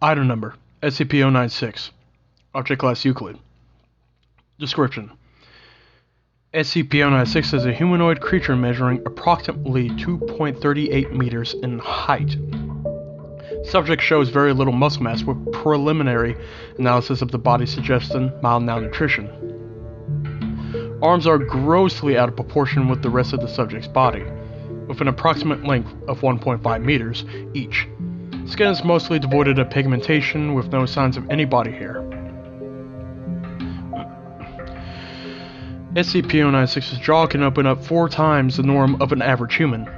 Item Number, SCP-096. Object Class Euclid. Description: SCP-096 is a humanoid creature measuring approximately 2.38 meters in height. Subject shows very little muscle mass, with preliminary analysis of the body suggesting mild malnutrition. Arms are grossly out of proportion with the rest of the subject's body, with an approximate length of 1.5 meters each. Skin is mostly devoid of pigmentation, with no signs of any body hair. SCP-096's jaw can open up 4 times the norm of an average human.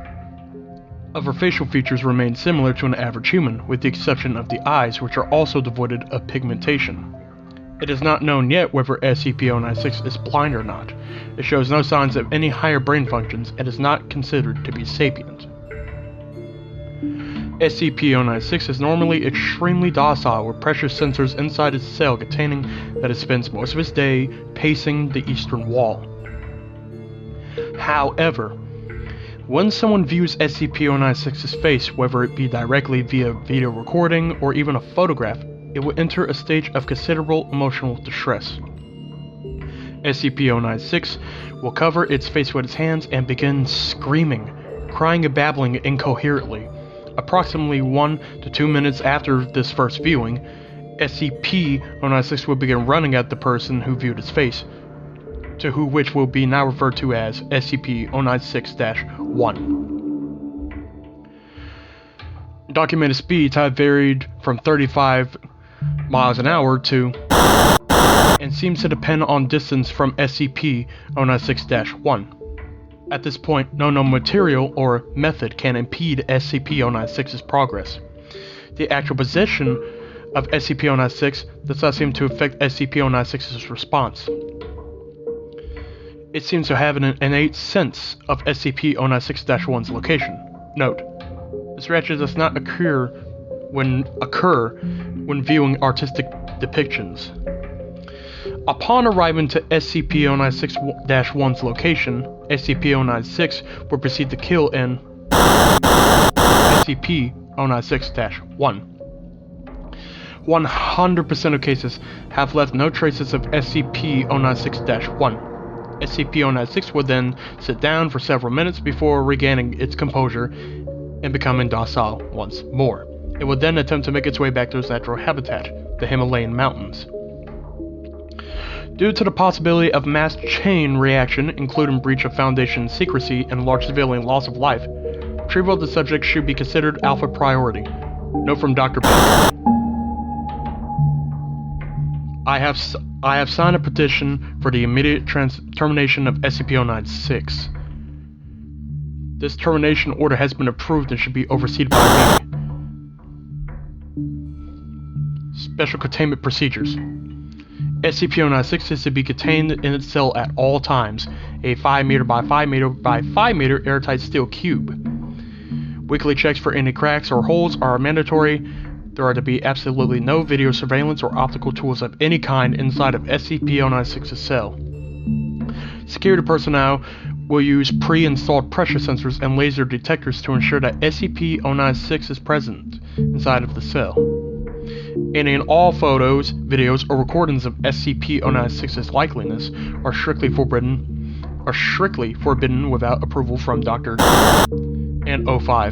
Other facial features remain similar to an average human, with the exception of the eyes, which are also devoid of pigmentation. It is not known yet whether SCP-096 is blind or not. It shows no signs of any higher brain functions and is not considered to be sapient. SCP-096 is normally extremely docile, with pressure sensors inside its cell containing that it spends most of its day pacing the eastern wall. However, when someone views SCP-096's face, whether it be directly via video recording or even a photograph, it will enter a stage of considerable emotional distress. SCP-096 will cover its face with its hands and begin screaming, crying and babbling incoherently. Approximately 1 to 2 minutes after this first viewing, SCP-096 will begin running at the person who viewed its face, to which will be now referred to as SCP-096-1. Documented speeds have varied from 35 miles an hour to, and seems to depend on distance from SCP-096-1. At this point, no known material or method can impede SCP-096's progress. The actual position of SCP-096 does not seem to affect SCP-096's response. It seems to have an innate sense of SCP-096-1's location. Note: this reaction does not occur when viewing artistic depictions. Upon arriving to SCP-096-1's location, SCP-096 will proceed to kill in SCP-096-1. 100% of cases have left no traces of SCP-096-1. SCP-096 will then sit down for several minutes before regaining its composure and becoming docile once more. It will then attempt to make its way back to its natural habitat, the Himalayan mountains. Due to the possibility of mass chain reaction, including breach of Foundation secrecy and large civilian loss of life, retrieval of the subject should be considered alpha priority. Note from Dr. Beck: I have signed a petition for the immediate termination of SCP-096. This termination order has been approved and should be overseen by me. Special containment procedures. SCP-096 is to be contained in its cell at all times, a 5 meter by 5 meter by 5 meter airtight steel cube. Weekly checks for any cracks or holes are mandatory. There are to be absolutely no video surveillance or optical tools of any kind inside of SCP-096's cell. Security personnel will use pre-installed pressure sensors and laser detectors to ensure that SCP-096 is present inside of the cell. Any and all photos, videos, or recordings of SCP-096's likeliness are strictly forbidden without approval from Dr. and O5.